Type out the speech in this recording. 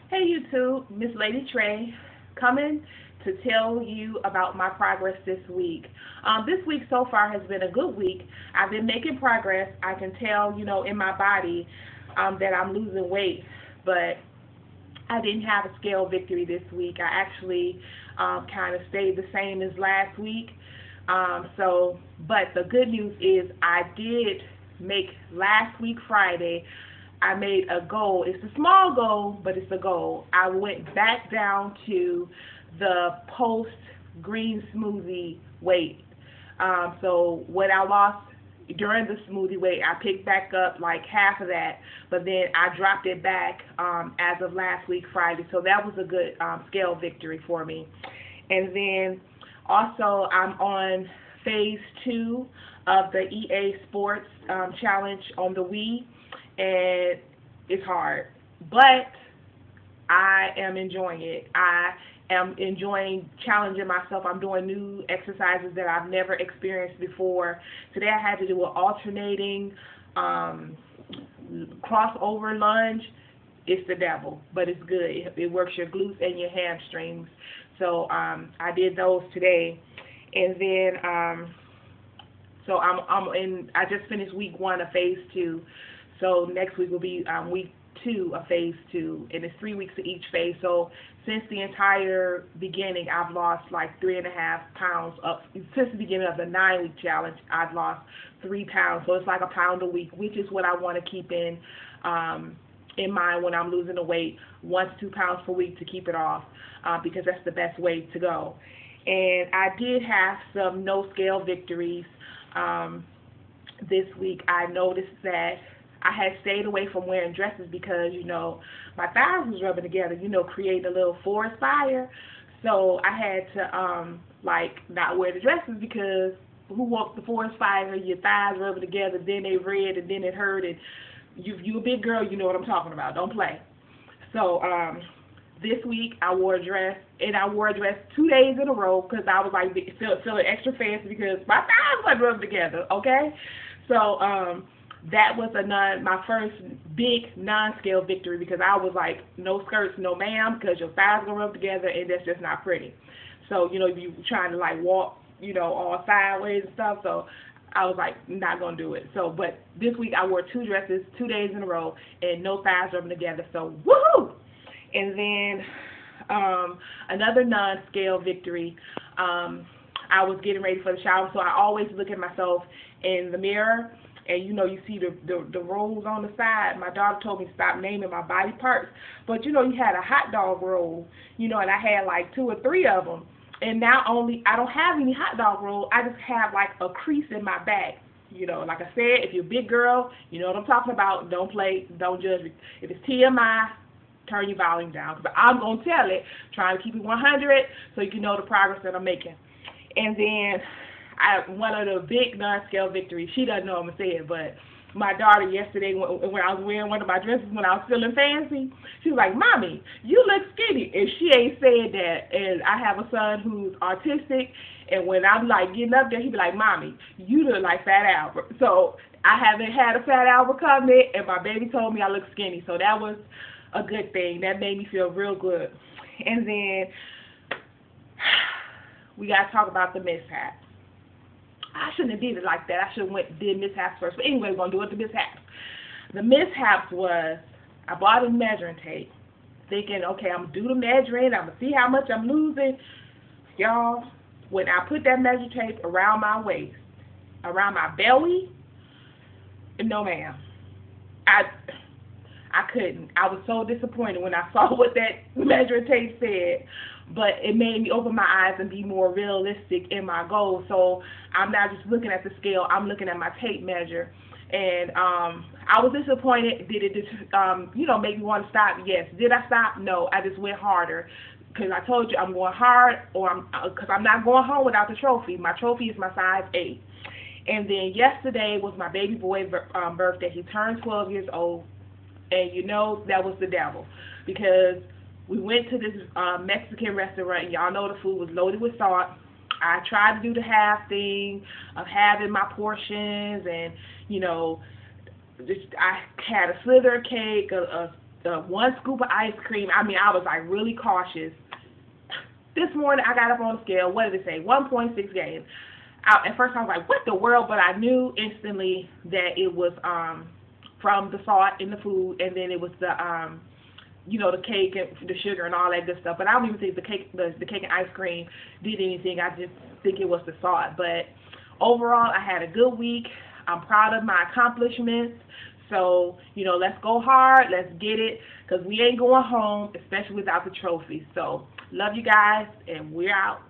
Hey YouTube, Miss Lady Trey, coming to tell you about my progress this week. This week so far has been a good week. I've been making progress. I can tell, in my body that I'm losing weight, but I didn't have a scale victory this week. I actually kind of stayed the same as last week. But the good news is I did make last week Friday. I made a goal. It's a small goal, but it's a goal. I went back down to the post green smoothie weight. So what I lost during the smoothie weight, I picked back up like half of that, but then I dropped it back as of last week Friday. So that was a good scale victory for me. And then also I'm on phase 2 of the EA Sports challenge on the Wii, and it's hard, but I am enjoying it. I am enjoying challenging myself. I'm doing new exercises that I've never experienced before. Today I had to do an alternating crossover lunge. It's the devil, but it's good. It works your glutes and your hamstrings. So I did those today, and then I just finished week 1 of phase 2. So next week will be week 2 of phase 2, and it's 3 weeks of each phase. So since the entire beginning, I've lost like 3.5 pounds. Since the beginning of the 9-week challenge, I've lost 3 pounds. So it's like a pound a week, which is what I want to keep in mind when I'm losing the weight, 1 to 2 pounds per week to keep it off, because that's the best way to go. And I did have some no scale victories this week. I noticed that I had stayed away from wearing dresses because, my thighs was rubbing together, creating a little forest fire. So I had to, not wear the dresses because who wants the forest fire, your thighs rubbing together, then they red and then it hurt, and you a big girl, you know what I'm talking about. Don't play. So this week I wore a dress, and I wore a dress 2 days in a row because I was like feeling extra fancy because my thighs wasn't rubbed together, okay? So that was my first big non-scale victory, because I was like, no skirts, no ma'am, because your thighs gonna rub together and that's just not pretty. So, you trying to like walk, all sideways and stuff, so I was like, not gonna do it. So, but this week I wore 2 dresses 2 days in a row and no thighs rubbing together, so woohoo! And then another non-scale victory, I was getting ready for the shower, so I always look at myself in the mirror, and you see the rolls on the side. My daughter told me to stop naming my body parts, but you had a hot dog roll, and I had like 2 or 3 of them, and now I don't have any hot dog roll. I just have like a crease in my back. Like I said, if you're a big girl, you know what I'm talking about. Don't play, don't judge me. If it's TMI, turn your volume down, because I'm going to tell it, trying to keep it 100 so you can know the progress that I'm making. And then one of the big non-scale victories, she doesn't know I'm going to say it, but my daughter yesterday, when I was wearing one of my dresses when I was feeling fancy, she was like, "Mommy, you look skinny." And she ain't said that. And I have a son who's autistic, and when I'm like getting up there, he be like, "Mommy, you look like Fat Albert." So I haven't had a Fat Albert comment, and my baby told me I look skinny. So that was a good thing. That made me feel real good. And then we got to talk about the mishaps. I shouldn't have did it like that. I should have did mishaps first. But anyway, we're going to do it the mishaps. The mishaps was, I bought a measuring tape, thinking, okay, I'm going to do the measuring. I'm going to see how much I'm losing. Y'all, when I put that measuring tape around my waist, around my belly, no ma'am. I couldn't. I was so disappointed when I saw what that measuring tape said, but it made me open my eyes and be more realistic in my goals. So I'm not just looking at the scale, I'm looking at my tape measure. And I was disappointed. Did it make me want to stop? Yes. Did I stop? No. I just went harder, because I told you I'm going hard, because I'm not going home without the trophy. My trophy is my size 8. And then yesterday was my baby boy's birthday. He turned 12 years old. And that was the devil, because we went to this Mexican restaurant, and y'all know the food was loaded with salt. I tried to do the half thing of having my portions, and I had a slither of cake, a the 1 scoop of ice cream. I mean, I was like really cautious. This morning I got up on the scale. What did it say? 1.6 gain. At first I was like, what the world? But I knew instantly that it was from the salt in the food, and then it was the the cake and the sugar and all that good stuff. But I don't even think the cake and ice cream did anything. I just think it was the salt. But overall, I had a good week. I'm proud of my accomplishments. So, let's go hard. Let's get it, because we ain't going home, especially without the trophy. So, love you guys, and we're out.